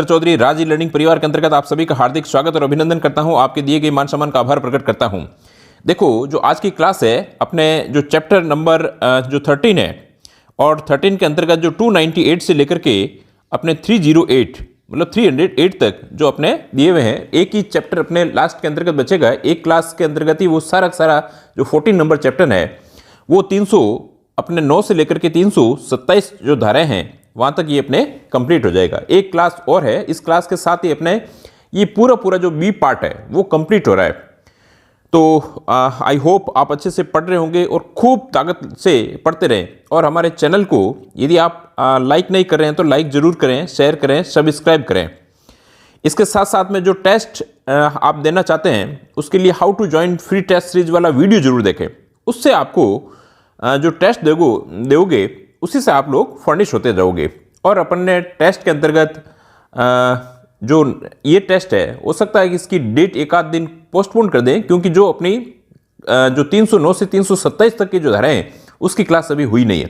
Mister Chaudhary राज e learning परिवार के अंतर्गत आप सभी का हार्दिक स्वागत और अभिनंदन करता हूं। आपके दिए गए मान सम्मान का आभार प्रकट करता हूं। देखो, जो आज की क्लास है अपने जो चैप्टर नंबर जो 13 है और 13 के अंतर्गत जो 298 से लेकर के अपने 308 मतलब 308 तक जो अपने दिए हुए हैं, एक ही चैप्टर अपने लास्ट के अंतर्गत बचेगा। एक क्लास के अंतर्गत ही वो सारा जो 14 नंबर चैप्टर है वो 300 अपने 9 से लेकर के 327 जो धाराएं हैं वहां तक ये अपने कंप्लीट हो जाएगा। एक क्लास और है, इस क्लास के साथ ही अपने ये पूरा जो बी पार्ट है वो कंप्लीट हो रहा है। तो आई होप आप अच्छे से पढ़ रहे होंगे और खूब ताकत से पढ़ते रहें। और हमारे चैनल को यदि आप लाइक नहीं कर रहे हैं तो लाइक जरूर करें, शेयर करें, सब्सक्राइब करें। इसके साथ साथ में जो टेस्ट आप देना चाहते हैं उसके लिए how to join free test series वाला वीडियो जरूर देखें। उससे आपको जो टेस्ट दोगे उसी से आप लोग फर्निश होते जाओगे। और अपन ने टेस्ट के अंतर्गत जो ये टेस्ट है हो सकता है कि इसकी डेट एक आध दिन पोस्टपोन कर दें, क्योंकि जो अपनी जो 309 से 327 तक की जो धाराएं हैं उसकी क्लास अभी हुई नहीं है।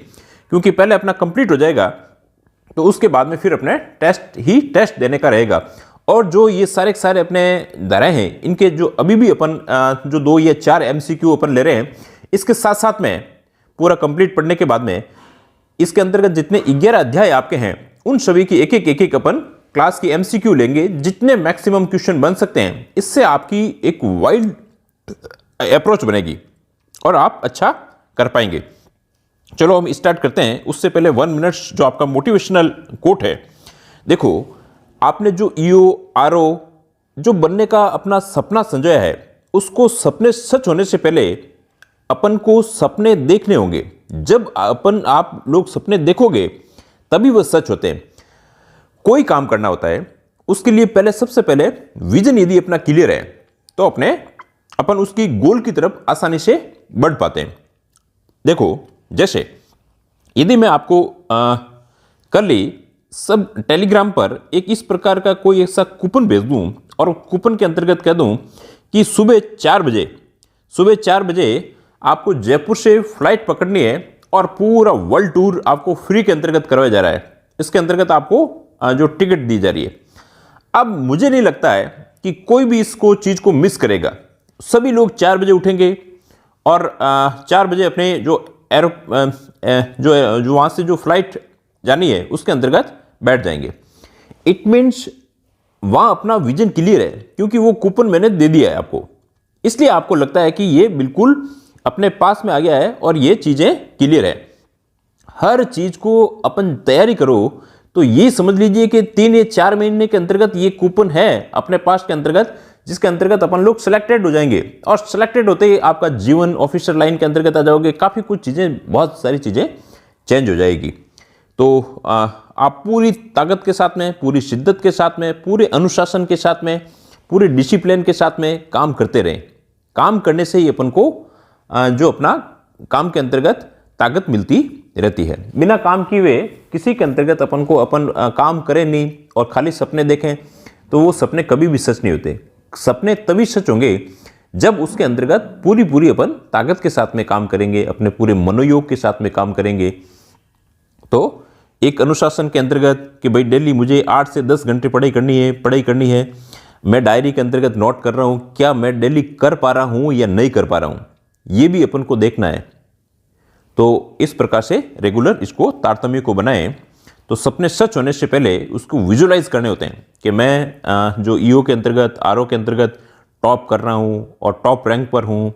क्योंकि पहले अपना कंप्लीट हो जाएगा तो उसके बाद में फिर अपने टेस्ट देने का रहेगा। और जो ये सारे अपने धाराएं हैं इनके जो अभी भी अपन जो 2 या 4 MCQ अपन ले रहे हैं, इसके साथ साथ में पूरा कंप्लीट पढ़ने के बाद में इसके अंतर्गत जितने 11 अध्याय आपके हैं उन सभी की एक एक अपन क्लास की MCQ लेंगे, जितने मैक्सिमम क्वेश्चन बन सकते हैं। इससे आपकी एक वाइड अप्रोच बनेगी और आप अच्छा कर पाएंगे। चलो हम स्टार्ट करते हैं। उससे पहले 1 मिनट जो आपका मोटिवेशनल कोट है। देखो, आपने जो EO RO जो बनने का अपना सपना संजोया है उसको सपने सच होने से पहले अपन को सपने देखने होंगे। जब आप लोग सपने देखोगे तभी वह सच होते हैं। कोई काम करना होता है उसके लिए सबसे पहले विजन यदि अपना क्लियर है तो अपन उसकी गोल की तरफ आसानी से बढ़ पाते हैं। देखो, जैसे यदि मैं आपको कल ही सब टेलीग्राम पर एक इस प्रकार का कोई ऐसा कूपन भेज दूं और कूपन के अंतर्गत कह दूं कि सुबह 4 बजे आपको जयपुर से फ्लाइट पकड़नी है और पूरा वर्ल्ड टूर आपको फ्री के अंतर्गत करवाया जा रहा है। इसके अंतर्गत आपको जो टिकट दी जा रही है। अब मुझे नहीं लगता है कि कोई भी इसको चीज को मिस करेगा। सभी लोग 4 बजे उठेंगे और 4 बजे अपने जो वहां से जो फ्लाइट जानी है उसके अंतर्गत बैठ जाएंगे। इट मीन्स वहां अपना विजन क्लियर है, क्योंकि वो कूपन मैंने दे दिया है आपको। इसलिए आपको लगता है कि ये बिल्कुल अपने पास में आ गया है और ये चीजें क्लियर है। हर चीज को अपन तैयारी करो तो ये समझ लीजिए कि 3 या 4 महीने के अंतर्गत ये कूपन है अपने पास के अंतर्गत, जिसके अंतर्गत अपन लोग सिलेक्टेड हो जाएंगे। और सिलेक्टेड होते ही आपका जीवन ऑफिसर लाइन के अंतर्गत आ जाओगे। काफी कुछ चीजें, बहुत सारी चीजें चेंज हो जाएगी। तो आप पूरी ताकत के साथ में, पूरी शिद्दत के साथ में, पूरे अनुशासन के साथ में, पूरे डिसिप्लिन के साथ में काम करते रहें। काम करने से ही अपन को जो अपना काम के अंतर्गत ताकत मिलती रहती है। बिना काम किए हुए किसी के अंतर्गत अपन काम करें नहीं और खाली सपने देखें तो वो सपने कभी भी सच नहीं होते। सपने तभी सच होंगे जब उसके अंतर्गत पूरी अपन ताकत के साथ में काम करेंगे, अपने पूरे मनोयोग के साथ में काम करेंगे। तो एक अनुशासन के अंतर्गत कि भाई डेली मुझे 8 से 10 घंटे पढ़ाई करनी है। मैं डायरी के अंतर्गत नोट कर रहा हूं, क्या मैं डेली कर पा रहा हूं या नहीं कर पा रहा हूं, ये भी अपन को देखना है। तो इस प्रकार से रेगुलर इसको तारतम्य को बनाएं। तो सपने सच होने से पहले उसको विजुलाइज करने होते हैं कि मैं जो EO के अंतर्गत, RO के अंतर्गत टॉप कर रहा हूं और टॉप रैंक पर हूं,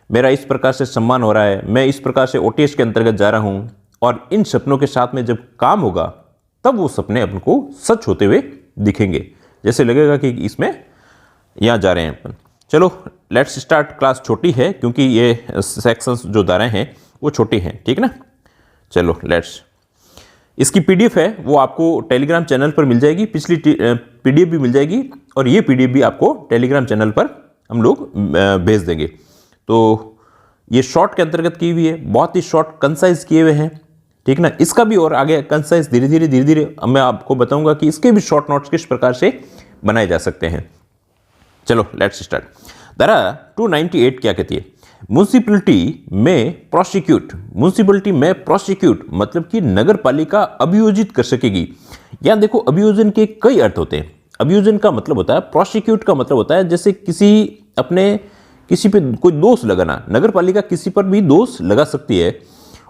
मेरा इस प्रकार से सम्मान हो रहा है, मैं इस प्रकार से OTS के अंतर्गत जा रहा हूं। और इन सपनों के साथ में जब काम होगा तब वो सपने अपन को सच होते हुए दिखेंगे। जैसे लगेगा कि इसमें यहाँ जा रहे हैं अपन। चलो लेट्स स्टार्ट। क्लास छोटी है क्योंकि ये सेक्शंस जो धाराएं हैं वो छोटी हैं, ठीक ना। चलो लेट्स। इसकी PDF है वो आपको टेलीग्राम चैनल पर मिल जाएगी। पिछली PDF भी मिल जाएगी और ये PDF भी आपको टेलीग्राम चैनल पर हम लोग भेज देंगे। तो ये शॉर्ट के अंतर्गत की हुई है, बहुत ही शॉर्ट कंसाइज किए हुए हैं, ठीक ना। इसका भी और आगे कंसाइज धीरे धीरे मैं आपको बताऊंगा कि इसके भी शॉर्ट नोट्स किस प्रकार से बनाए जा सकते हैं। चलो लेट्स स्टार्ट। धारा 298 क्या कहती है? म्यूनिसिपैलिटी में प्रोसिक्यूट मतलब कि नगर पालिका अभियोजित कर सकेगी। यहाँ देखो अभियोजन के कई अर्थ होते हैं। अभियोजन का मतलब होता है, प्रोसिक्यूट का मतलब होता है जैसे किसी पे कोई दोष लगाना। नगर पालिका किसी पर भी दोष लगा सकती है,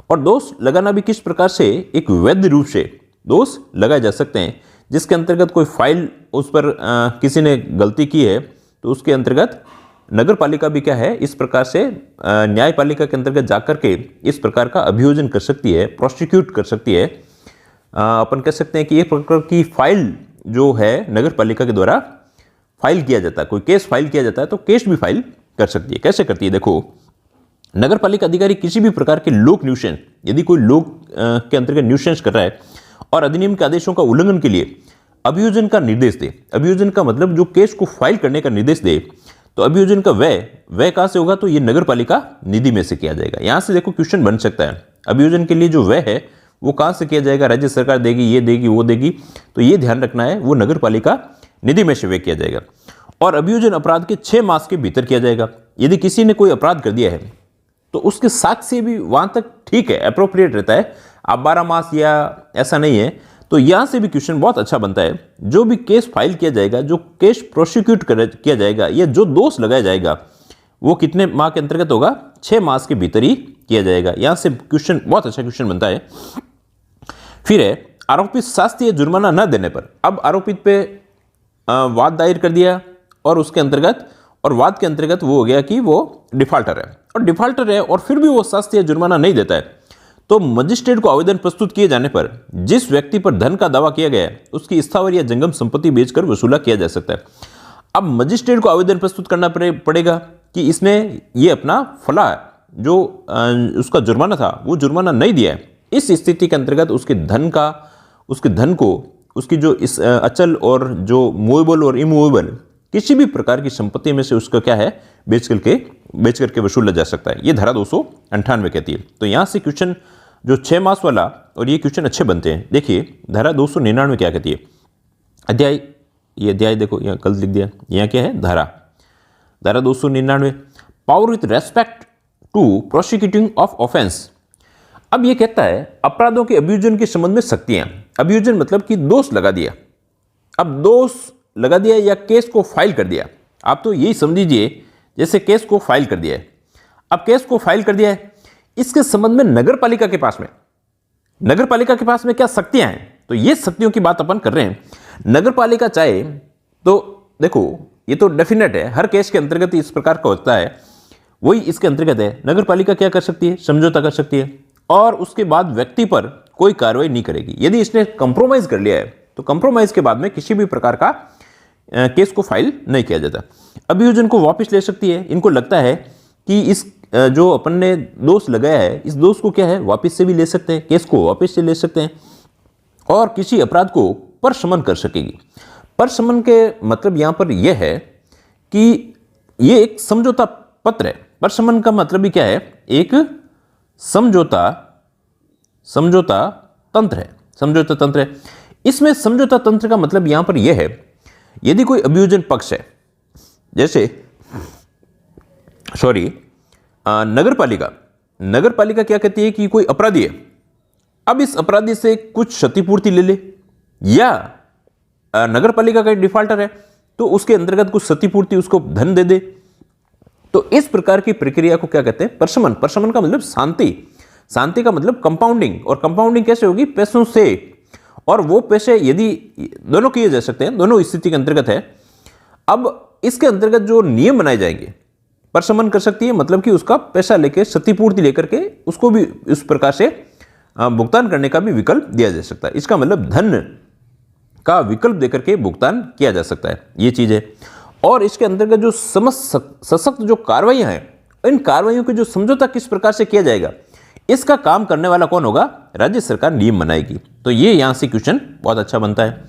और दोष लगाना भी किस प्रकार से, एक वैध रूप से दोष लगाए जा सकते हैं, जिसके अंतर्गत कोई फाइल उस पर किसी ने गलती की है तो उसके अंतर्गत नगर पालिका भी क्या है, इस प्रकार से न्यायपालिका के अंतर्गत जाकर के इस प्रकार का अभियोजन कर सकती है, प्रोसिक्यूट कर सकती है। अपन कह सकते हैं कि एक प्रकार की फाइल जो है नगर पालिका के द्वारा फाइल किया जाता है, कोई केस फाइल किया जाता है तो केस भी फाइल कर सकती है। कैसे करती है, देखो नगर पालिका अधिकारी किसी भी प्रकार के लोक न्यूसेंस, यदि कोई लोक के अंतर्गत न्यूसेंस कर रहा है और अधिनियम के आदेशों का उल्लंघन के लिए अभियोजन का निर्देश दे, अभियोजन का मतलब जो केस को फाइल करने का निर्देश दे, तो अभियोजन का व्यय कहां से होगा, तो ये नगर पालिका निधि में से किया जाएगा। यहां से देखो क्वेश्चन बन सकता है, अभियोजन के लिए जो व्यय है वो कहां से किया जाएगा, राज्य सरकार देगी, ये देगी, वो देगी, तो ये ध्यान रखना है, वो नगर पालिका निधि में से व्यय किया जाएगा। और अभियोजन अपराध के 6 मास के भीतर किया जाएगा। यदि किसी ने कोई अपराध कर दिया है तो उसके साक्ष्य भी वहां तक ठीक है, अप्रोप्रिएट रहता है। आप 12 मास या ऐसा नहीं है, तो यहां से भी क्वेश्चन बहुत अच्छा बनता है। जो भी केस फाइल किया जाएगा, जो केस प्रोसिक्यूट किया जाएगा, या जो दोष लगाया जाएगा, वो कितने माह के अंतर्गत होगा, 6 मास के भीतर ही किया जाएगा। यहां से क्वेश्चन बहुत अच्छा क्वेश्चन बनता है। फिर है आरोपित शास्तीय जुर्माना न देने पर। अब आरोपित पे वाद दायर कर दिया और उसके अंतर्गत, और वाद के अंतर्गत वो हो गया कि वो डिफॉल्टर है, और डिफॉल्टर है और फिर भी वो शास्तीय जुर्माना नहीं देता है, तो मजिस्ट्रेट को आवेदन प्रस्तुत किए जाने पर जिस व्यक्ति पर धन का दावा किया गया है उसकी स्थावर या जंगम संपत्ति बेचकर वसूला किया जा सकता है। अब मजिस्ट्रेट को आवेदन प्रस्तुत करना पड़ेगा कि इसने ये अपना फला जो उसका जुर्माना था वो जुर्माना नहीं दिया है। इस स्थिति के अंतर्गत उसके धन को उसकी जो इस अचल और जो मूवेबल और इमूवेबल किसी भी प्रकार की संपत्ति में से उसका क्या है, बेच करके वसूला जा सकता है। ये धारा 298 कहती है। तो यहाँ से क्वेश्चन जो 6 मास वाला और ये क्वेश्चन अच्छे बनते हैं। देखिए धारा 299 क्या कहती है, अध्याय देखो यहाँ गलत लिख दिया, यहाँ क्या है, धारा 299 power with respect to prosecuting of offence. अब ये कहता है अपराधों के अभियोजन के संबंध में शक्तियां। अभियोजन मतलब कि दोष लगा दिया, अब दोष लगा दिया या केस को फाइल कर दिया। आप तो यही समझिए जैसे केस को फाइल कर दिया है। अब केस को फाइल कर दिया है, इसके संबंध में नगर पालिका के पास में क्या शक्तियां हैं, तो ये शक्तियों की बात अपन कर रहे हैं। नगर पालिका चाहे तो देखो ये तो डेफिनेट है, हर केस के अंतर्गत इस प्रकार का होता है, वही इसके अंतर्गत है। नगर पालिका क्या कर सकती है, समझौता कर सकती है, और उसके बाद व्यक्ति पर कोई कार्रवाई नहीं करेगी। यदि इसने कंप्रोमाइज कर लिया है तो कंप्रोमाइज के बाद में किसी भी प्रकार का केस को फाइल नहीं किया जाता। अभियोजन को वापस ले सकती है। इनको लगता है कि इस जो अपन ने दोष लगाया है, इस दोष को क्या है, वापस से भी ले सकते हैं, केस को वापस से ले सकते हैं, और किसी अपराध को परसमन कर सकेगी। परसमन के मतलब यहां पर यह है कि यह एक समझौता पत्र है। परसमन का मतलब भी क्या है, एक समझौता तंत्र है। इसमें समझौता तंत्र का मतलब यहां पर यह है, यदि कोई अभियोजन पक्ष है, जैसे नगर पालिका क्या कहती है कि कोई अपराधी है, अब इस अपराधी से कुछ क्षतिपूर्ति ले ले, या नगर पालिका का डिफॉल्टर है तो उसके अंतर्गत कुछ क्षतिपूर्ति उसको धन दे दे, तो इस प्रकार की प्रक्रिया को क्या कहते हैं, परसमन। परसमन का मतलब शांति का मतलब कंपाउंडिंग, और कंपाउंडिंग कैसे होगी, पैसों से, और वो पैसे यदि दोनों किए जा सकते हैं, दोनों स्थिति के अंतर्गत है। अब इसके अंतर्गत जो नियम बनाए जाएंगे, परसमन कर सकती है मतलब कि उसका पैसा लेके, क्षतिपूर्ति लेकर के उसको भी इस प्रकार से भुगतान करने का भी विकल्प दिया जा सकता है। इसका मतलब धन का विकल्प देकर के भुगतान किया जा सकता है, ये चीज है। और इसके अंतर्गत जो सशक्त जो कार्रवाइयां हैं, इन कार्रवाइयों के जो समझौता किस प्रकार से किया जाएगा, इसका काम करने वाला कौन होगा, राज्य सरकार नियम बनाएगी। तो ये यहां से क्वेश्चन बहुत अच्छा बनता है।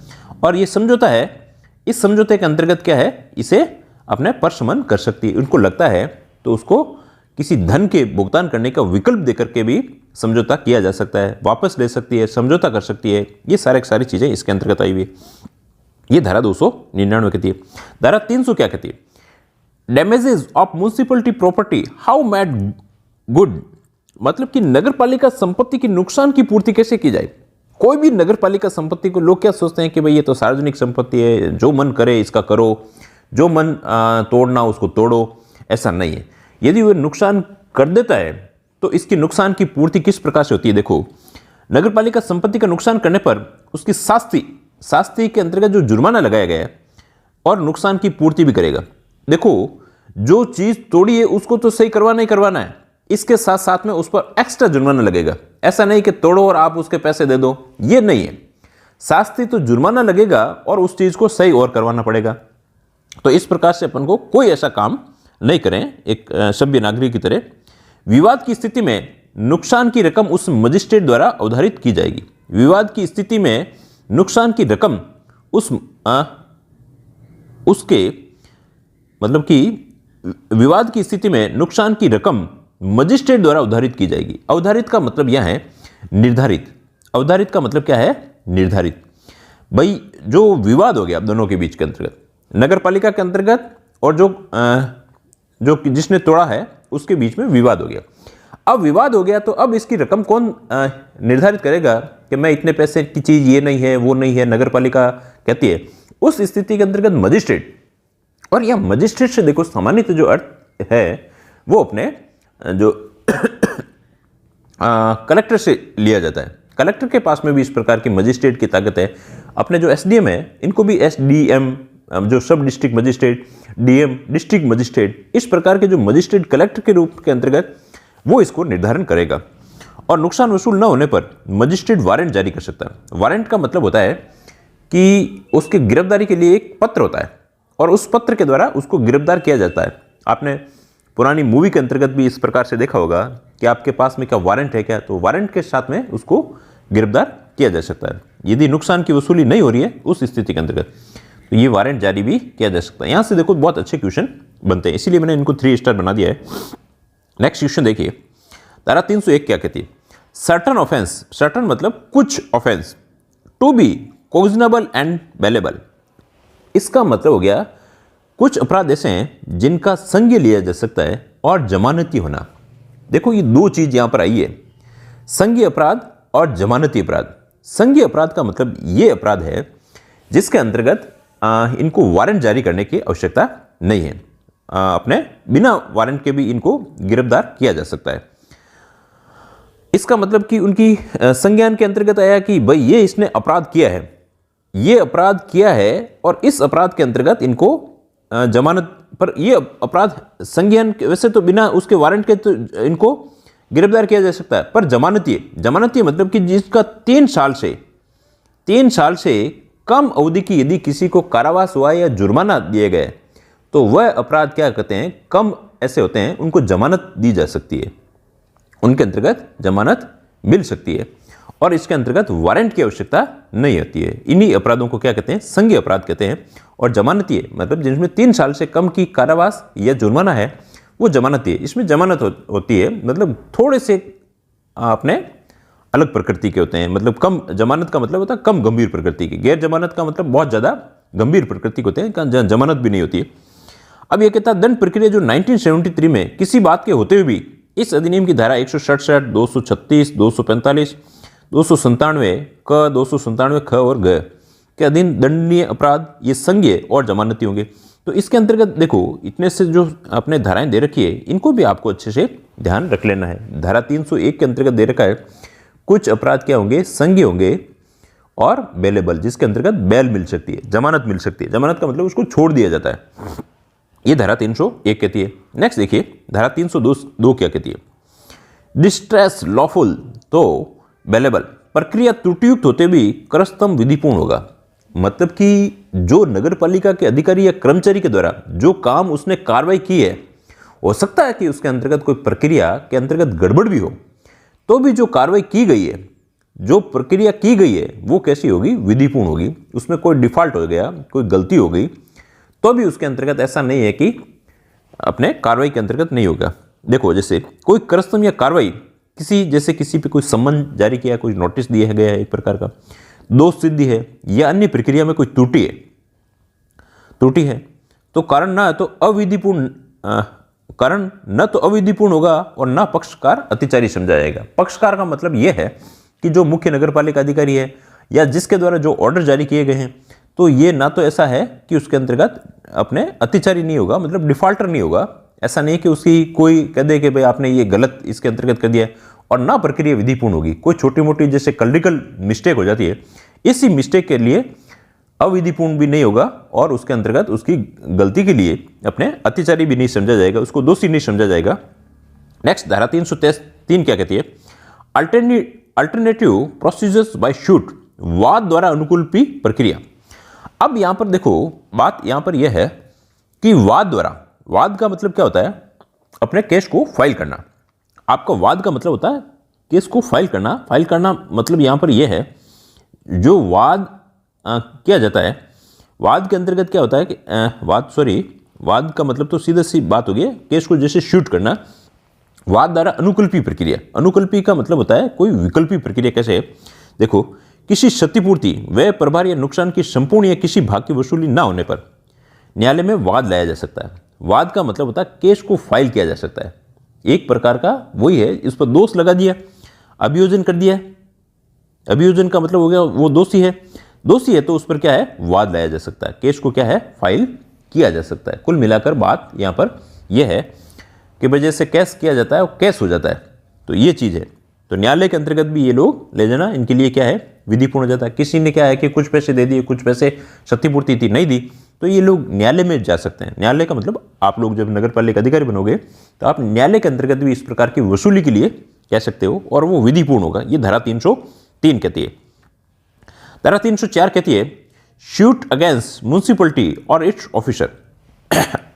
और ये समझौता है, इस समझौते के अंतर्गत क्या है, इसे अपने परसमन कर सकती है। उनको लगता है तो उसको किसी धन के भुगतान करने का विकल्प देकर के भी समझौता किया जा सकता है, वापस ले सकती है, समझौता कर सकती है। ये सारी चीजें इसके अंतर्गत आई हुई। ये धारा 299 कहती है। धारा 300 क्या कहती है, damages of municipality property how made good, मतलब कि नगर पालिका संपत्ति की नुकसान की पूर्ति कैसे की जाए। कोई भी नगर पालिका संपत्ति को लोग क्या सोचते हैं कि भाई ये तो सार्वजनिक संपत्ति है, जो मन करे इसका करो, जो मन तोड़ना उसको तोड़ो, ऐसा नहीं है। यदि वह नुकसान कर देता है तो इसकी नुकसान की पूर्ति किस प्रकार से होती है। देखो, नगर पालिका संपत्ति का नुकसान करने पर उसकी शास्ति के अंतर्गत जो जुर्माना लगाया गया है और नुकसान की पूर्ति भी करेगा। देखो, जो चीज तोड़ी है उसको तो सही करवाना ही करवाना है, इसके साथ साथ में उस पर एक्स्ट्रा जुर्माना लगेगा। ऐसा नहीं कि तोड़ो और आप उसके पैसे दे दो, ये नहीं है। शास्ति तो जुर्माना लगेगा और उस चीज को सही और करवाना पड़ेगा। तो इस प्रकार से अपन को कोई ऐसा काम नहीं करें एक सभ्य नागरिक की तरह। विवाद की स्थिति में नुकसान की रकम उस मजिस्ट्रेट द्वारा अवधारित की जाएगी। विवाद की स्थिति में नुकसान की रकम उसके मतलब कि विवाद की स्थिति में नुकसान की रकम मजिस्ट्रेट द्वारा अवधारित की जाएगी। अवधारित का मतलब यह है निर्धारित। अवधारित का मतलब क्या है? निर्धारित। भाई जो विवाद हो गया आप दोनों के बीच के अंतर्गत, नगर पालिका के अंतर्गत और जो जिसने तोड़ा है उसके बीच में विवाद हो गया। अब विवाद हो गया तो अब इसकी रकम कौन निर्धारित करेगा कि मैं इतने पैसे की चीज ये नहीं है वो नहीं है, नगर पालिका कहती है। उस स्थिति के अंतर्गत मजिस्ट्रेट, और यह मजिस्ट्रेट से देखो सामान्यतः जो अर्थ है वो अपने जो कलेक्टर से लिया जाता है। कलेक्टर के पास में भी इस प्रकार की मजिस्ट्रेट की ताकत है। अपने जो एसडीएम है इनको भी एसडीएम, जो सब district magistrate, DM district magistrate, इस प्रकार के जो मजिस्ट्रेट कलेक्टर के रूप के अंतर्गत वो इसको निर्धारण करेगा। और नुकसान वसूल न होने पर मजिस्ट्रेट वारंट जारी कर सकता है। वारंट का मतलब होता है कि उसके गिरफ्तारी के लिए एक पत्र होता है और उस पत्र के द्वारा उसको गिरफ्तार किया जाता है। आपने पुरानी मूवी के अंतर्गत भी इस प्रकार से देखा होगा कि आपके पास में क्या वारंट है क्या, तो वारंट के साथ में उसको गिरफ्तार किया जा सकता है। यदि नुकसान की वसूली नहीं हो रही है उस स्थिति के अंतर्गत तो ये वारंट जारी भी किया जा सकता है। यहां से देखो बहुत अच्छे क्वेश्चन बनते हैं, इसीलिए मैंने इनको 3 स्टार बना दिया है। नेक्स्ट क्वेश्चन देखिए, धारा 301 क्या कहती है? सर्टन ऑफेंस, सर्टन मतलब कुछ offence, to be cognizable and bailable. इसका मतलब हो गया कुछ अपराध ऐसे हैं जिनका संज्ञेय लिया जा सकता है और जमानती होना। देखो ये दो चीज यहां पर आई है, संज्ञेय अपराध और जमानती अपराध। संज्ञेय अपराध का मतलब ये अपराध है जिसके अंतर्गत इनको वारंट जारी करने की आवश्यकता नहीं है, अपने बिना वारंट के भी इनको गिरफ्तार किया जा सकता है। इसका मतलब कि उनकी संज्ञान के अंतर्गत आया कि भाई ये इसने अपराध किया है, ये अपराध किया है और इस अपराध के अंतर्गत इनको जमानत पर, ये अपराध संज्ञान वैसे तो बिना उसके वारंट के तो इनको गिरफ्तार किया जा सकता है, पर जमानती मतलब कि जिसका 3 साल से कम अवधि की यदि किसी को कारावास हुआ या जुर्माना दिए गए तो वह अपराध क्या कहते हैं, कम ऐसे होते हैं, उनको जमानत दी जा सकती है, उनके अंतर्गत जमानत मिल सकती है और इसके अंतर्गत वारंट की आवश्यकता नहीं होती है। इन्हीं अपराधों को क्या कहते हैं? संज्ञेय अपराध कहते हैं। और जमानती है मतलब जिसमें 3 साल से कम की कारावास या जुर्माना है वो जमानती है। इसमें जमानत होती है मतलब थोड़े से अपने अलग प्रकृति के होते हैं, मतलब कम, जमानत का मतलब होता है कम गंभीर प्रकृति की, गैर जमानत का मतलब बहुत ज्यादा गंभीर प्रकृति के होते हैं, जमानत भी नहीं होती है। अब यह कहता है दंड प्रक्रिया जो 1973 में किसी बात के होते हुए भी इस अधिनियम की धारा 167, 236, 245, 297 क, 297 ख और ग के अधीन दंडनीय अपराध ये संज्ञेय और जमानती होंगे। तो इसके अंतर्गत देखो इतने से जो आपने धाराएं दे रखी है इनको भी आपको अच्छे से ध्यान रख लेना है। धारा 301 के अंतर्गत दे रखा है कुछ अपराध क्या होंगे? संज्ञेय होंगे और बेलेबल, जिसके अंतर्गत बेल मिल सकती है, जमानत मिल सकती है। जमानत का मतलब उसको छोड़ दिया जाता है, ये धारा 301 कहती है। नेक्स्ट देखिए धारा 302 क्या कहती है? डिस्ट्रेस लॉफुल तो बेलेबल, प्रक्रिया त्रुटियुक्त होते भी करस्तम विधिपूर्ण होगा। मतलब कि जो नगर पालिका के अधिकारी या कर्मचारी के द्वारा जो काम उसने कार्रवाई की है, हो सकता है कि उसके अंतर्गत कोई प्रक्रिया के अंतर्गत गड़बड़ भी हो, तो भी जो कार्रवाई की गई है, जो प्रक्रिया की गई है वो कैसी होगी? विधिपूर्ण होगी। उसमें कोई डिफॉल्ट हो गया, कोई गलती हो गई तो भी उसके अंतर्गत ऐसा नहीं है कि अपने कार्रवाई के अंतर्गत नहीं होगा। देखो जैसे कोई करस्तम या कार्रवाई किसी पे कोई सम्मन जारी किया, कोई नोटिस दिया गया है, एक प्रकार का दोष सिद्धि है या अन्य प्रक्रिया में कोई त्रुटि है, तो कारण न तो अविधिपूर्ण होगा और न पक्षकार अतिचारी समझा जाएगा। पक्षकार का मतलब यह है कि जो मुख्य नगरपालिका अधिकारी है या जिसके द्वारा जो ऑर्डर जारी किए गए हैं, तो ये ना तो ऐसा है कि उसके अंतर्गत अपने अतिचारी नहीं होगा, मतलब डिफॉल्टर नहीं होगा। ऐसा नहीं कि उसकी कोई कह दे कि भाई आपने ये गलत इसके अंतर्गत कर दिया, और ना प्रक्रिया विधिपूर्ण होगी। कोई छोटी मोटी जैसे क्लरिकल मिस्टेक हो जाती है, इसी मिस्टेक के लिए अविधिपूर्ण भी नहीं होगा और उसके अंतर्गत उसकी गलती के लिए अपने अतिचारी भी नहीं समझा जाएगा, उसको दोषी नहीं समझा जाएगा। नेक्स्ट धारा 303 क्या कहती है? अल्टरनेटिव प्रोसीजर्स बाय शूट, वाद द्वारा अनुकूलपी प्रक्रिया। अब यहां पर देखो, बात यहां पर यह है कि वाद का मतलब क्या होता है? अपने केस को फाइल करना। आपका वाद का मतलब होता है केस को फाइल करना मतलब यहां पर यह है, जो वाद किया जाता है, वाद के अंतर्गत क्या होता है कि वाद का मतलब तो सीधी सी बात होगी, केस को जैसे शूट करना। वाद द्वारा अनुकल्पी प्रक्रिया, अनुकल्पी का मतलब होता है कोई विकल्पी प्रक्रिया। कैसे? देखो, किसी क्षतिपूर्ति, व्यय, प्रभार या नुकसान की संपूर्ण या किसी भाग की वसूली ना होने पर न्यायालय में वाद लाया जा सकता है। वाद का मतलब होता है केस को फाइल किया जा सकता है। एक प्रकार का वही है, इस पर दोष लगा दिया, अभियोजन कर दिया। अभियोजन का मतलब हो गया वो दोषी है तो उस पर क्या है? वाद लाया जा सकता है। केस को क्या है? फाइल किया जा सकता है। कुल मिलाकर बात यहां पर यह है कि वजह से केस किया जाता है और केस हो जाता है, तो ये चीज़ है। तो न्यायालय के अंतर्गत भी ये लोग ले जाना, इनके लिए क्या है? विधिपूर्ण हो जाता है। किसी ने क्या है कि कुछ पैसे दे दिए, कुछ पैसे क्षतिपूर्ति थी नहीं दी, तो ये लोग न्यायालय में जा सकते हैं। न्यायालय का मतलब आप लोग जब नगरपालिका अधिकारी बनोगे तो आप न्यायालय के अंतर्गत भी इस प्रकार की वसूली के लिए कह सकते हो और वो विधिपूर्ण होगा। ये धारा 303 कहती है। धारा 304 कहती है शूट अगेंस्ट म्युनिसिपैलिटी और इट्स ऑफिसर।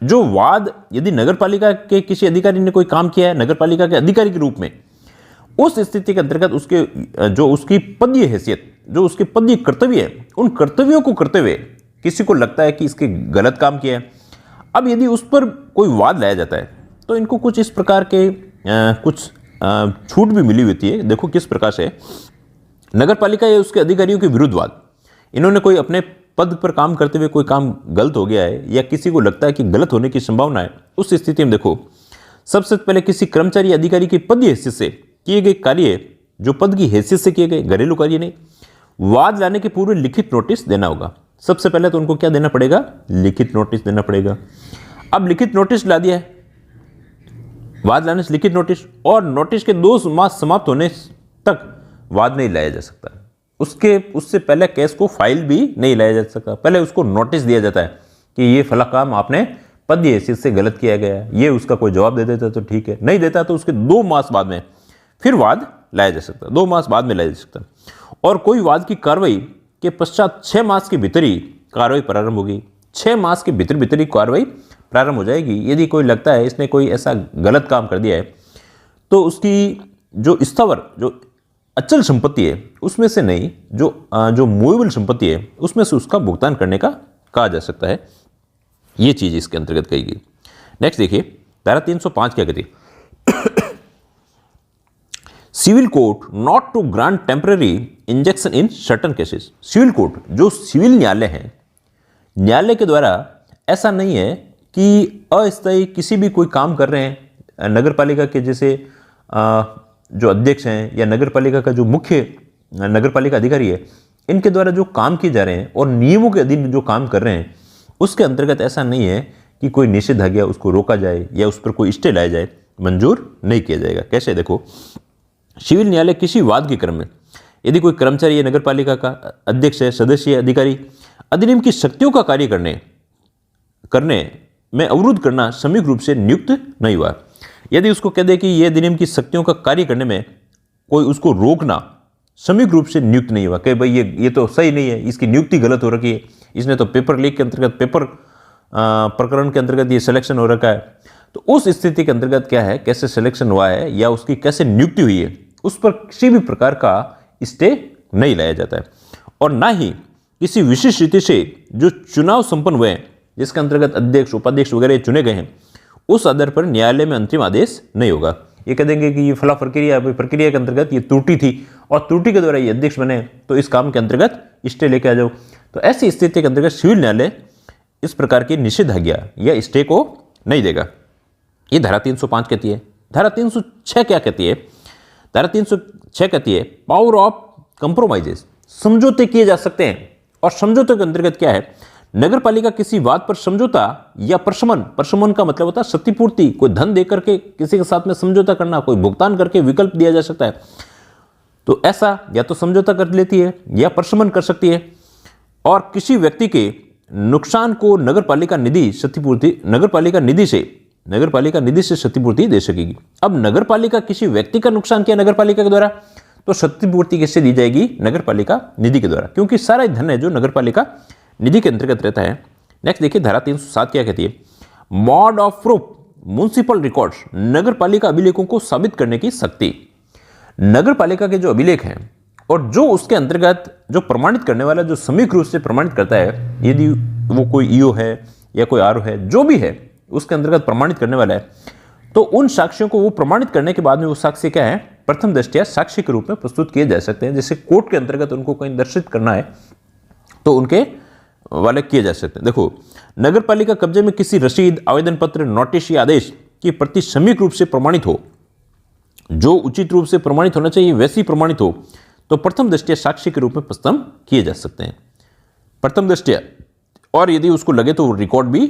जो वाद यदि नगरपालिका के किसी अधिकारी ने कोई काम किया है नगरपालिका के अधिकारी के रूप में, उस स्थिति के अंतर्गत उसके जो उसकी पदीय हैसियत, जो उसके पदीय कर्तव्य है, उन कर्तव्यों को करते हुए किसी को लगता है कि इसके गलत काम किया है, अब यदि उस पर कोई वाद लाया जाता है तो इनको कुछ इस प्रकार के कुछ छूट भी मिली होती है। देखो किस प्रकार से नगरपालिका या उसके अधिकारियों के विरुद्ध वाद, इन्होंने कोई अपने पद पर काम करते हुए कोई काम गलत हो गया है या किसी को लगता है कि गलत होने की संभावना है, उस स्थिति में देखो सबसे पहले किसी कर्मचारी अधिकारी की पदीय हैसियत से किए गए कार्य, जो पद की हैसियत से किए गए घरेलू कार्य नहीं, वाद लाने के पूर्व लिखित नोटिस देना होगा। सबसे पहले तो उनको क्या देना पड़ेगा? लिखित नोटिस देना पड़ेगा। अब लिखित नोटिस ला दिया है, वाद लाने से लिखित नोटिस, और नोटिस के 2 मास समाप्त होने तक वाद नहीं लाया जा सकता। उससे पहले केस को फाइल भी नहीं लाया जा सकता। पहले उसको नोटिस दिया जाता है कि ये फला काम आपने पदीय हैसियत से गलत किया गया है। ये उसका कोई जवाब दे देता तो ठीक है, नहीं देता तो उसके 2 मास बाद में फिर वाद लाया जा सकता है। 2 मास बाद में लाया जा सकता है। और कोई वाद की कार्रवाई के पश्चात 6 मास के भीतर ही कार्रवाई प्रारंभ होगी। 6 मास के भीतर ही कार्रवाई प्रारंभ हो जाएगी। यदि कोई लगता है इसने कोई ऐसा गलत काम कर दिया है तो उसकी जो स्थावर, जो अचल संपत्ति है उसमें से नहीं, जो मूवेबल संपत्ति है उसमें से उसका भुगतान करने का कहा जा सकता है। ये चीज इसके अंतर्गत कही गई। नेक्स्ट देखिए धारा 305 क्या कहती है? Civil court not to grant temporary injection in certain cases. Civil court, जो सिविल न्यायालय है, न्यायालय के द्वारा ऐसा नहीं है कि अस्थायी किसी भी कोई काम कर रहे हैं नगरपालिका के, जैसे जो अध्यक्ष हैं या नगरपालिका का जो मुख्य नगरपालिका अधिकारी है, इनके द्वारा जो काम किए जा रहे हैं और नियमों के अधीन जो काम कर रहे हैं, उसके अंतर्गत ऐसा नहीं है कि कोई निषेधाज्ञा उसको रोका जाए या उस पर कोई स्टे लाया जाए, मंजूर नहीं किया जाएगा। कैसे? देखो, सिविल न्यायालय किसी वाद के क्रम में यदि कोई कर्मचारी या नगरपालिका का अध्यक्ष है, सदस्य या अधिकारी अधिनियम की शक्तियों का कार्य करने में अवरुद्ध करना संयुक्त रूप से नियुक्त नहीं हुआ, यदि उसको कह दे कि यह अधिनियम की शक्तियों का कार्य करने में कोई उसको रोकना संयुक्त रूप से नियुक्त नहीं हुआ, कि भाई ये तो सही नहीं है, इसकी नियुक्ति गलत हो रखी है, इसने तो पेपर लीक के अंतर्गत, पेपर प्रकरण के अंतर्गत ये सिलेक्शन हो रखा है, तो उस स्थिति के अंतर्गत क्या है, कैसे सिलेक्शन हुआ है या उसकी कैसे नियुक्ति हुई है, उस पर किसी भी प्रकार का स्टे नहीं लाया जाता है। और ना ही किसी विशेष रीति से जो चुनाव संपन्न हुए हैं, जिसके अंतर्गत अध्यक्ष, उपाध्यक्ष वगैरह चुने गए हैं, उस आधार पर न्यायालय में अंतिम आदेश नहीं होगा। ये कह देंगे कि ये फला प्रक्रिया के अंतर्गत ये त्रुटि थी और त्रुटि के द्वारा ये अध्यक्ष बने, तो इस काम के अंतर्गत स्टे लेके आ जाओ। तो ऐसी स्थिति के अंतर्गत सिविल न्यायालय इस प्रकार की निषेधाज्ञा या स्टे को नहीं देगा। ये धारा 305 कहती है। धारा 306 क्या कहती है? धारा 306 कहती है पावर ऑफ कंप्रोमाइजेस, समझौते किए जा सकते हैं। और समझौते के अंतर्गत क्या है? नगर पालिका किसी बात पर समझौता या प्रशमन का मतलब होता है क्षतिपूर्ति, कोई धन देकर के किसी के साथ में समझौता करना, कोई भुगतान करके विकल्प दिया जा सकता है। तो ऐसा या तो समझौता कर लेती है या प्रशमन कर सकती है। और किसी व्यक्ति के नुकसान को नगर पालिका निधि से क्षतिपूर्ति दे सकेगी। अब नगर पालिका किसी व्यक्ति का नुकसान किया नगर पालिका के द्वारा, तो क्षतिपूर्ति किससे दी जाएगी? नगर पालिका निधि के द्वारा, क्योंकि सारा धन है जो नगर पालिका निधि के अंतर्गत रहता है। नेक्स्ट देखिए धारा 307 क्या कहती है? Mode of proof municipal records, नगर पालिका अभिलेखों को साबित करने की शक्ति। नगर पालिका के जो अभिलेख हैं और जो उसके अंतर्गत जो प्रमाणित करने वाला जो समीक रूप से प्रमाणित करता है, यदि वो कोई ईओ है या कोई आरओ है, जो भी है उसके अंतर्गत प्रमाणित करने वाला है, तो उन साक्ष्यों को वो प्रमाणित करने के बाद में वो साक्ष्य क्या है? प्रथम दृष्टया साक्ष्य के रूप में प्रस्तुत किए जा सकते हैं। जैसे कोर्ट के अंतर्गत उनको कहीं दर्शित करना है तो उनके वाले किए जा सकते हैं। देखो, नगर पालिका कब्जे में किसी रसीद, आवेदन पत्र, नोटिस या आदेश की प्रति समीक रूप से प्रमाणित हो, जो उचित रूप से प्रमाणित होना चाहिए वैसी प्रमाणित हो, तो प्रथम दृष्टया साक्ष्य के रूप में प्रस्तुत किए जा सकते हैं, प्रथम दृष्टया। और यदि उसको लगे तो रिकॉर्ड भी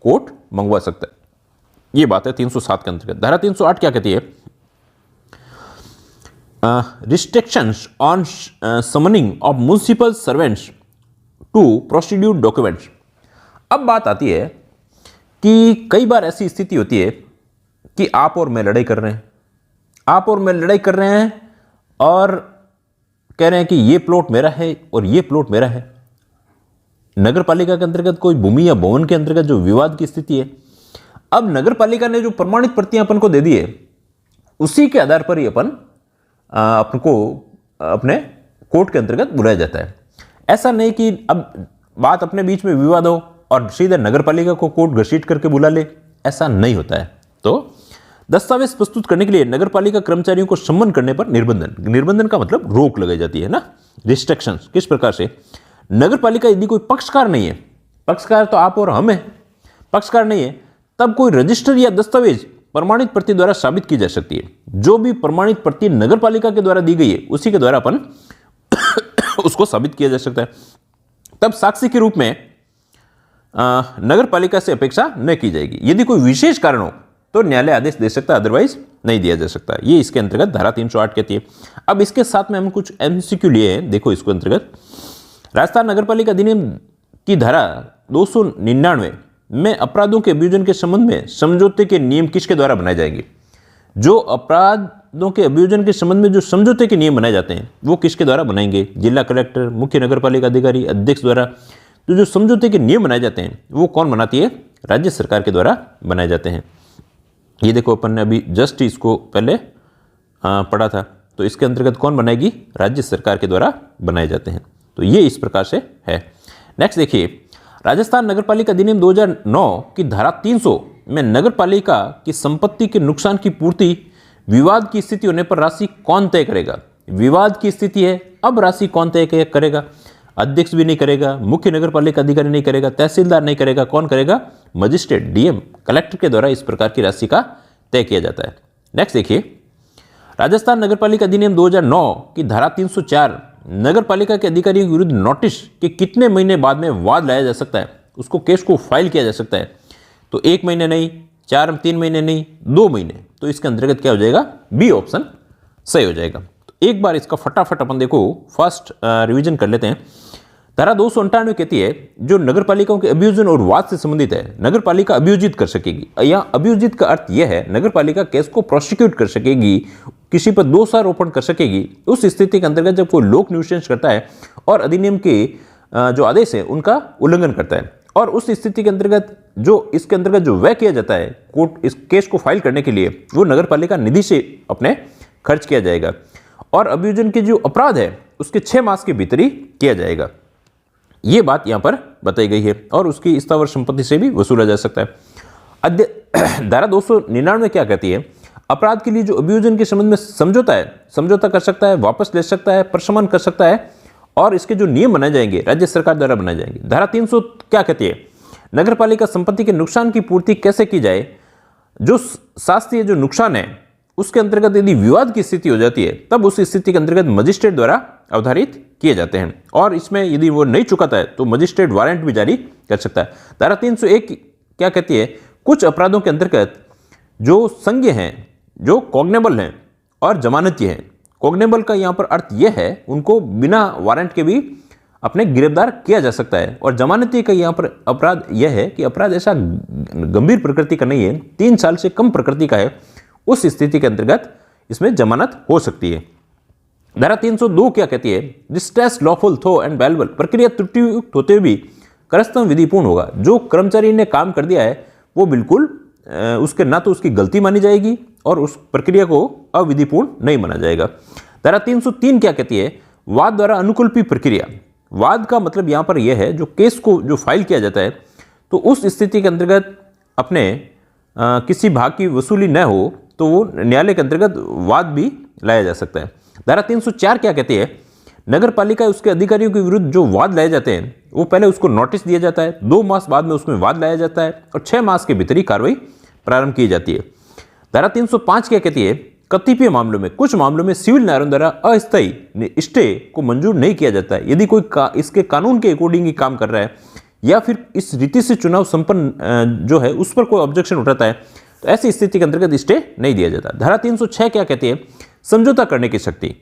कोर्ट मंगवा सकता है। ये बात है 307 के अंतर्गत। धारा 308 क्या कहती है? Restrictions on summoning of municipal servants to procedure documents. अब बात आती है कि कई बार ऐसी स्थिति होती है कि आप और मैं लड़ाई कर रहे हैं, और कह रहे हैं कि ये प्लॉट मेरा है और ये प्लॉट मेरा है। नगर पालिका के अंतर्गत कोई भूमि या भवन के अंतर्गत जो विवाद की स्थिति है, अब नगर पालिका ने जो प्रमाणित प्रतियां अपन को दे दी है, उसी के आधार पर ही अपन को अपने कोर्ट के अंतर्गत बुलाया जाता है। ऐसा नहीं कि अब बात अपने बीच में विवाद हो और सीधे नगर पालिका को कोर्ट घसीट करके बुला ले, ऐसा नहीं होता है। तो दस्तावेज प्रस्तुत करने के लिए नगर पालिका कर्मचारियों को सम्मन करने पर निर्बंधन का मतलब रोक लगाई जाती है ना, रिस्ट्रिक्शंस। किस प्रकार से? नगर पालिका यदि कोई पक्षकार नहीं है, पक्षकार तो आप और हम है, पक्षकार नहीं है, तब कोई रजिस्टर या दस्तावेज प्रमाणित प्रति द्वारा साबित की जा सकती है। जो भी प्रमाणित प्रति नगर पालिका के द्वारा दी गई है उसी के द्वारा अपन उसको साबित किया जा सकता है। तब साक्षी के रूप में नगर पालिका से अपेक्षा न की जाएगी। यदि कोई विशेष कारण हो तो न्यायालय आदेश दे सकता है, अदरवाइज नहीं दिया जा सकता। ये इसके अंतर्गत धारा 308 कहती है। अब इसके साथ में हम कुछ एमसीक्यू लिए हैं। देखो, इसके अंतर्गत राजस्थान नगर पालिका अधिनियम की धारा 299 में अपराधों के अभियोजन के संबंध में समझौते के नियम किसके द्वारा बनाए जाएंगे? जो अपराधों के अभियोजन के संबंध में जो समझौते के नियम बनाए जाते हैं वो किसके द्वारा बनाएंगे? जिला कलेक्टर, मुख्य नगर पालिका अधिकारी, अध्यक्ष द्वारा। तो जो समझौते के नियम बनाए जाते हैं वो कौन बनाती है? राज्य सरकार के द्वारा बनाए जाते हैं। ये देखो, अपन ने अभी जस्ट इसको पहले पढ़ा था, तो इसके अंतर्गत कौन बनाएगी? राज्य सरकार के द्वारा बनाए जाते हैं। तो ये इस प्रकार से है। नेक्स्ट देखिए, राजस्थान नगर पालिका अधिनियम 2009 की धारा 300 में नगर पालिका की संपत्ति के नुकसान की पूर्ति विवाद की स्थिति होने पर राशि कौन तय करेगा? विवाद की स्थिति है, अब राशि कौन तय करेगा? अध्यक्ष भी नहीं करेगा, मुख्य नगर पालिका अधिकारी नहीं करेगा, तहसीलदार नहीं करेगा, कौन करेगा? मजिस्ट्रेट, डीएम, कलेक्टर के द्वारा इस प्रकार की राशि का तय किया जाता है। नेक्स्ट देखिए, राजस्थान नगर पालिका अधिनियम 2009 की धारा 304 नगर पालिका के अधिकारियों के विरुद्ध नोटिस के कितने महीने बाद में वाद लाया जा सकता है, उसको केस को फाइल किया जा सकता है? तो 1 महीने नहीं, 3 महीने नहीं, 2 महीने। तो इसके अंतर्गत क्या हो जाएगा? बी ऑप्शन सही हो जाएगा। तो एक बार इसका फटाफट अपन देखो फर्स्ट रिवीजन कर लेते हैं। धारा 298 कहती है जो नगर पालिकाओं के अभियोजन और वाद से संबंधित है, नगर पालिका अभियोजित कर सकेगी। यहाँ अभियोजित का अर्थ यह है नगर पालिका केस को प्रोसिक्यूट कर सकेगी, किसी पर दोषारोपण कर सकेगी उस स्थिति के अंतर्गत जब कोई लोक न्यूसेंस करता है और अधिनियम के जो आदेश है उनका उल्लंघन करता है, और उस स्थिति के अंतर्गत जो इसके अंतर्गत जो व्यय किया जाता है कोर्ट इस केस को फाइल करने के लिए, वो नगर पालिका निधि से अपने खर्च किया जाएगा, और अभियोजन के जो अपराध है उसके 6 मास के भीतर ही किया जाएगा। ये बात यहाँ पर बताई गई है, और उसकी स्थावर संपत्ति से भी वसूला जा सकता है। धारा 299 क्या कहती है? अपराध के लिए जो अभियोजन के संबंध में समझौता है, समझौता कर सकता है, वापस ले सकता है, प्रशमन कर सकता है, और इसके जो नियम बनाए जाएंगे राज्य सरकार द्वारा बनाए जाएंगे। धारा 300 क्या कहती है? नगरपालिका संपत्ति के नुकसान की पूर्ति कैसे की जाए, जो शास्त्रीय जो नुकसान है उसके अंतर्गत यदि विवाद की स्थिति हो जाती है तब उस स्थिति के अंतर्गत मजिस्ट्रेट द्वारा अवधारित किए जाते हैं, और इसमें यदि वो नहीं चुकाता है तो मजिस्ट्रेट वारंट भी जारी कर सकता है। धारा 301 क्या कहती है, कुछ अपराधों के अंतर्गत जो संज्ञेय हैं, जो कॉग्नेबल हैं और जमानती हैं। कॉग्नेबल का यहाँ पर अर्थ यह है उनको बिना वारंट के भी अपने गिरफ्तार किया जा सकता है, और जमानती का यहाँ पर अपराध यह है कि अपराध ऐसा गंभीर प्रकृति का नहीं है, 3 साल से कम प्रकृति का है, उस स्थिति के अंतर्गत इसमें जमानत हो सकती है। धारा 302 क्या कहती है, डिस्ट्रेस लॉफुल थो एंड वैल्युएबल, प्रक्रिया त्रुटियुक्त होते हुए भी करस्तम विधिपूर्ण होगा। जो कर्मचारी ने काम कर दिया है वो बिल्कुल उसके ना तो उसकी गलती मानी जाएगी और उस प्रक्रिया को अविधिपूर्ण नहीं माना जाएगा। धारा 303 क्या कहती है, वाद द्वारा अनुकूलपी प्रक्रिया। वाद का मतलब यहाँ पर यह है जो केस को जो फाइल किया जाता है तो उस स्थिति के अंतर्गत अपने किसी भाग की वसूली न हो तो वो न्यायालय के अंतर्गत वाद भी लाया जा सकता है। धारा 304 क्या कहती है, नगर पालिका उसके अधिकारियों के विरुद्ध जो वाद लाए जाते हैं वो पहले उसको नोटिस दिया जाता है, 2 मास बाद में उसमें वाद लाया जाता है और 6 मास के भीतर ही कार्रवाई प्रारंभ की जाती है। धारा 305 क्या कहती है, कतिपय मामलों में, कुछ मामलों में सिविल न्यायालयों द्वारा अस्थायी स्टे को मंजूर नहीं किया जाता है। यदि कोई इसके कानून के अकॉर्डिंग ही काम कर रहा है या फिर इस रीति से चुनाव संपन्न जो है उस पर कोई ऑब्जेक्शन उठाता है तो ऐसी स्थिति के अंतर्गत स्टे नहीं दिया जाता। धारा 306 क्या कहती है, समझौता करने की शक्ति।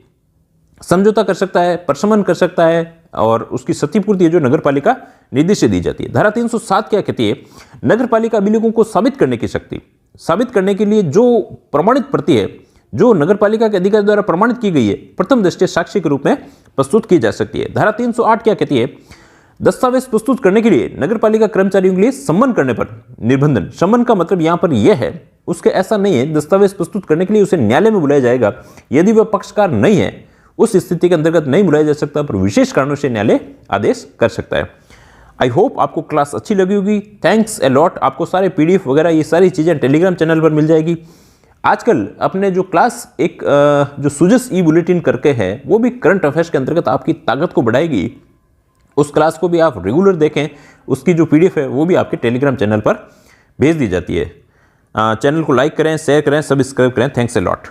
समझौता कर सकता है, प्रशमन कर सकता है और उसकी क्षतिपूर्ति जो नगरपालिका निधि से दी जाती है। धारा 307 क्या कहती है, नगरपालिका अभिलेखों को साबित करने की शक्ति। साबित करने के लिए जो प्रमाणित प्रति है जो नगरपालिका के अधिकारी द्वारा प्रमाणित की गई है प्रथम दृष्टया साक्ष्य के रूप में प्रस्तुत की जा सकती है। धारा 308 क्या कहती है, दस्तावेज प्रस्तुत करने के लिए नगरपालिका कर्मचारियों के लिए सम्मन करने पर निर्बंधन। सम्मन का मतलब यहां पर यह है उसके ऐसा नहीं है दस्तावेज प्रस्तुत करने के लिए उसे न्यायालय में बुलाया जाएगा, यदि वह पक्षकार नहीं है उस स्थिति के अंतर्गत नहीं बुलाया जा सकता, पर विशेष कारणों से न्यायालय आदेश कर सकता है। आई होप आपको क्लास अच्छी लगी होगी। Thanks a lot. आपको सारे PDF वगैरह ये सारी चीज़ें टेलीग्राम चैनल पर मिल जाएगी। आजकल अपने जो क्लास एक जो सुजस ई-बुलेटिन करके है वो भी करंट अफेयर्स के अंतर्गत आपकी ताकत को बढ़ाएगी। उस क्लास को भी आप रेगुलर देखें, उसकी जो PDF है वो भी आपके टेलीग्राम चैनल पर भेज दी जाती है। चैनल को लाइक करें, शेयर करें, सब्सक्राइब करें। Thanks a lot.